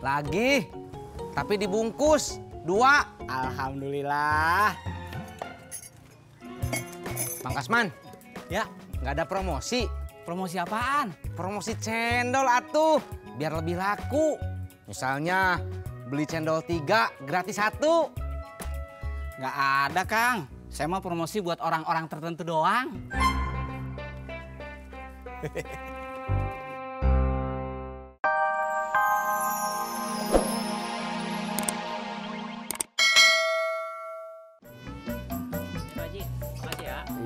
Lagi, tapi dibungkus 2. Alhamdulillah. Bang Kasman, Ya, nggak ada promosi. promosi apaan? Promosi cendol atuh, biar lebih laku. Misalnya beli cendol 3 gratis 1. Nggak ada, Kang. Saya mau promosi buat orang-orang tertentu doang.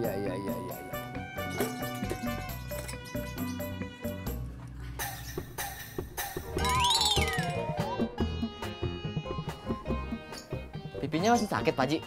Iya. Pipinya masih sakit, Pak Ji?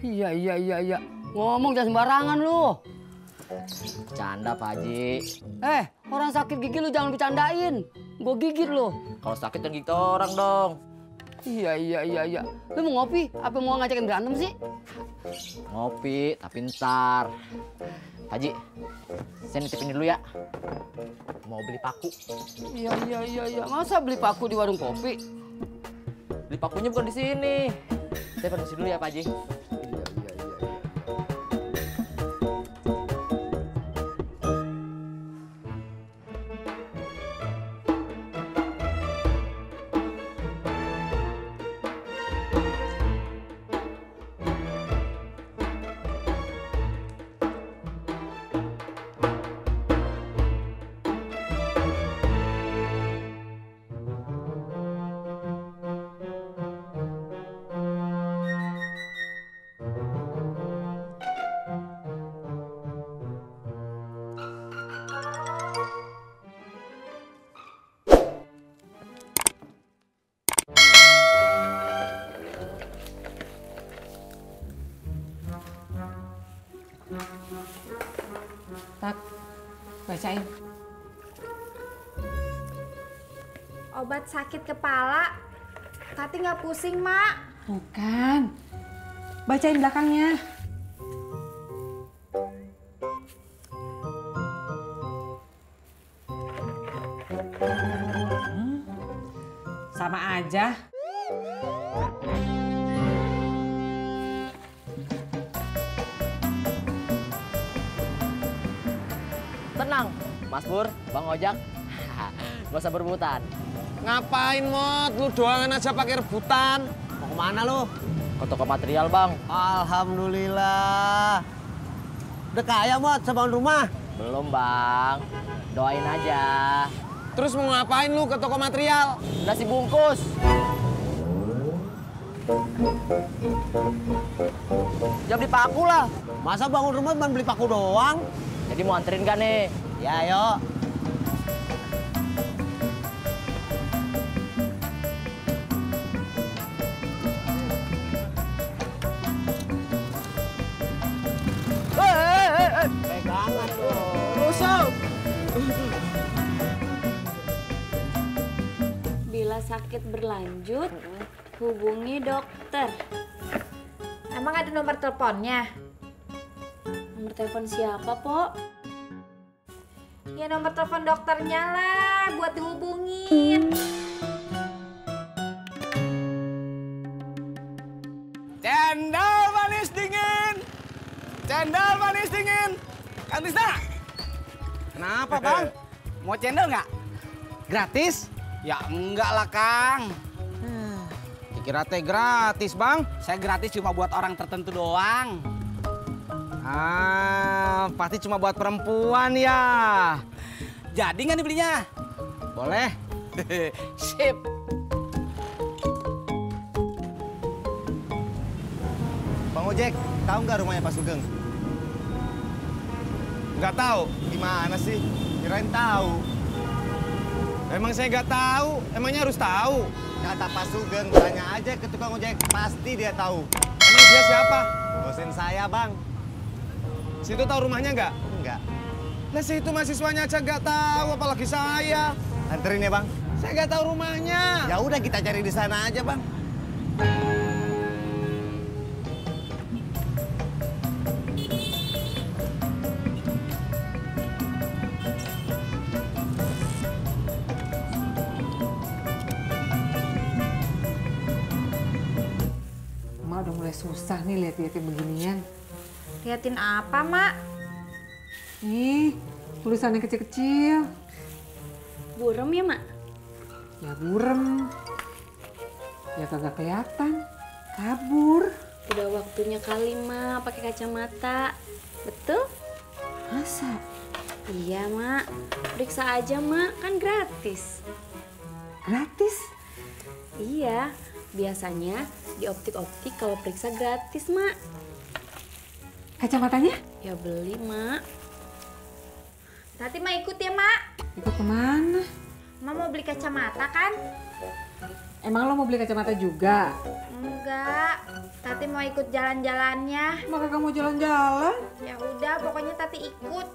Iya. Ngomong jangan sembarangan lu. Canda, Pak Ji. Orang sakit gigi lu jangan bercandain. Gue gigit lu. Kalau sakit kan gigit orang dong. Iya. Lu mau ngopi? Apa mau ngajakin berantem sih? Ngopi, tapi ntar. Pak Ji, saya nitipin dulu ya. Mau beli paku. Iya. Masa beli paku di warung kopi? Beli pakunya bukan di sini. Saya permisi dulu ya, Pak Ji. Tak, bacain. Obat sakit kepala. Tati nggak pusing, Mak. Bukan. Bacain belakangnya. Sama aja. Tenang, Mas Pur, Bang Ojak. Gak usah berebutan. Ngapain, Mot? Lu doangan aja pakai rebutan. Mau kemana lu? Ke toko material, Bang. Alhamdulillah. Udah kaya, Mot, sama rumah? Belum, Bang. Doain aja. Terus mau ngapain lu ke toko material? Nasi bungkus. Ya beli paku lah. Masa bangun rumah cuma beli paku doang? Jadi mau anterin kan nih? Ya, yuk. Pegangan tuh. Rusuk! Bila sakit berlanjut, hubungi dokter. Emang ada nomor teleponnya? Nomor telepon siapa, Po? Ya nomor telepon dokternya lah, buat dihubungin. Cendol manis dingin! Cendol manis dingin! Kang Tisna! Kenapa, Bang? Mau cendol nggak? Gratis? Ya enggak lah, Kang. Dikira teh gratis, Bang. Saya gratis cuma buat orang tertentu doang. Ah, pasti cuma buat perempuan ya. Jadi nggak dibelinya? Boleh. Sip. Bang Ojek, tahu nggak rumahnya Pak Sugeng? Nggak tahu. Gimana sih? Kirain tahu. Emang saya nggak tahu. Emangnya harus tahu. Kata Pak Sugeng, tanya aja ke tukang ojek, pasti dia tahu. Emang dia siapa? Dosen saya, Bang. Situ tahu rumahnya nggak? Enggak. Lah situ mahasiswanya aja nggak tahu, apalagi saya. Anterin ya, Bang. Saya nggak tahu rumahnya. Ya udah kita cari di sana aja, Bang. Susah nih lihat-lihatin beginian. Liatin apa, Mak? Ih, tulisannya kecil-kecil. Burem ya, Mak? Ya burem. Ya kagak kelihatan. Kabur. Udah waktunya kali, Mak, pakai kacamata. Betul? Masa? Iya, Mak. Periksa aja, Mak. Kan gratis. Gratis? Iya. Biasanya di optik-optik kalau periksa gratis, Mak. Kacamatanya? Ya beli, Mak. Tati mau ikut ya, Mak? Ikut kemana? Mak mau beli kacamata kan? Emang lo mau beli kacamata juga? Enggak. Tati mau ikut jalan-jalannya. Maka kamu jalan-jalan. Ya udah, pokoknya Tati ikut.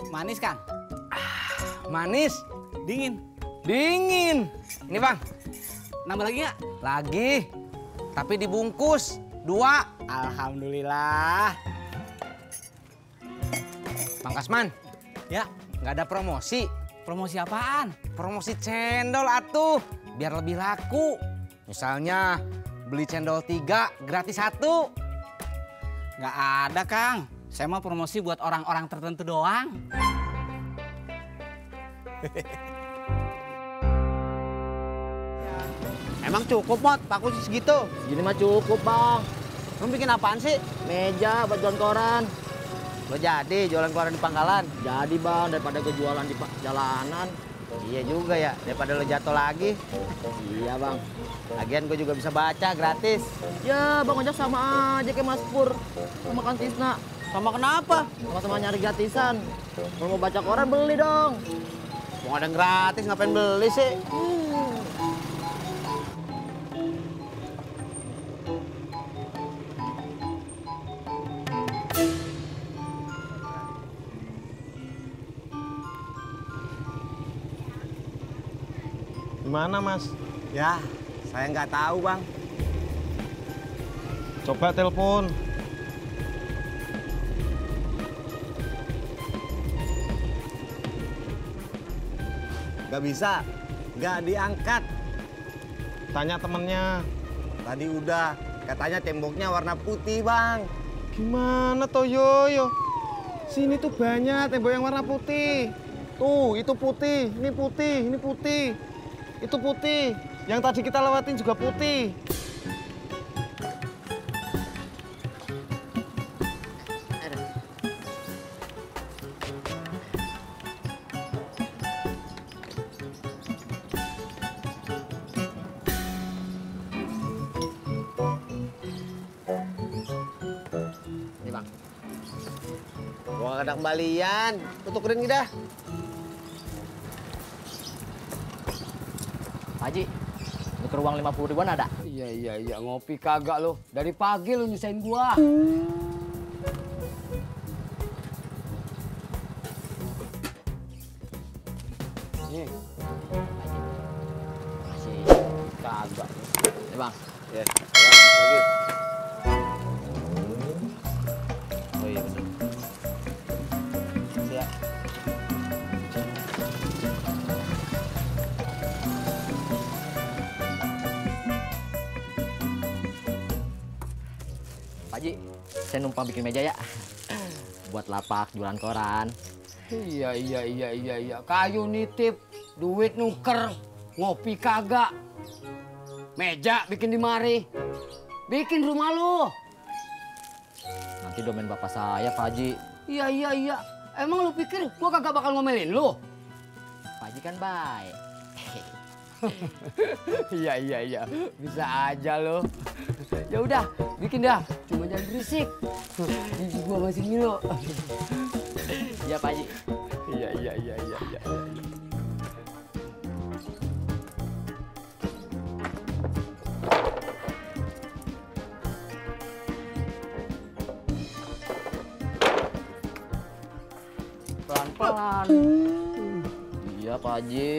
Manis, Kang. Manis, Dingin. dingin. Ini bang, Nambah lagi nggak? lagi. Tapi dibungkus, 2. Alhamdulillah. Bang Kasman, Ya, nggak ada promosi. promosi apaan? Promosi cendol atuh, biar lebih laku. Misalnya, beli cendol 3, gratis 1. Nggak ada, Kang. Saya mau promosi buat orang-orang tertentu doang. Emang cukup, Mot? Paku segitu. Gini mah cukup, Bang. Kamu bikin apaan sih? Meja buat jualan koran. Lo jadi jualan koran di pangkalan? Jadi, Bang, daripada gue jualan di jalanan. Iya juga ya, daripada lo jatuh lagi. Iya, Bang. Lagian gue juga bisa baca gratis. Ya, Bang Ojak sama aja kayak Mas Pur sama Kang Tisna. Sama kenapa? Sama-sama nyari gratisan. Kalau mau baca koran beli dong. Mau ada yang gratis, ngapain beli sih? Gimana, Mas? Ya, saya nggak tahu, Bang. Coba telepon. Nggak bisa, nggak diangkat. Tanya temennya. Tadi udah, katanya temboknya warna putih, Bang. Gimana toh, Yoyo? Sini tuh banyak tembok yang warna putih. Tuh, itu putih, ini putih, ini putih. Itu putih. Yang tadi kita lewatin juga putih. Nih, Bang. Gua nggak ada kembalian. Tuturin kita. Pak Haji, nuker uang 50 ribuan ada? Iya, ngopi kagak lo. Dari pagi lo nyusahin gua. Nih, Masih kagak. Nih, Bang. Ya, lagi. Oh iya bener. Siap. Pak Haji, saya numpang bikin meja ya. Buat lapak jualan koran. iya. Kayu nitip, duit nuker, ngopi kagak. Meja bikin di mari. Bikin rumah lo. Nanti domain bapak saya, Pak Haji. Iya. Emang lu pikir gua kagak bakal ngomelin lu? Pak Haji kan baik. Iya. Bisa aja lo. Ya udah, bikin dah. Cuma jangan berisik. Gigi gua masih ngilo. Iya, Pak Haji. Iya. Pelan-pelan. Iya, Pak Haji.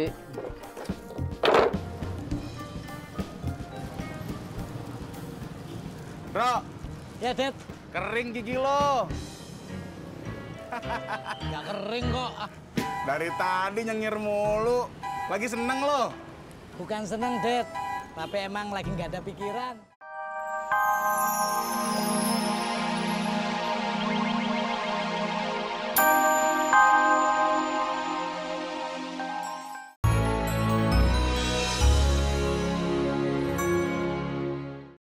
Bro, Ya, Dad. kering gigi lo. Nggak kering kok. Dari tadi nyengir mulu. Lagi seneng lo? Bukan seneng, Dad. Tapi emang lagi nggak ada pikiran.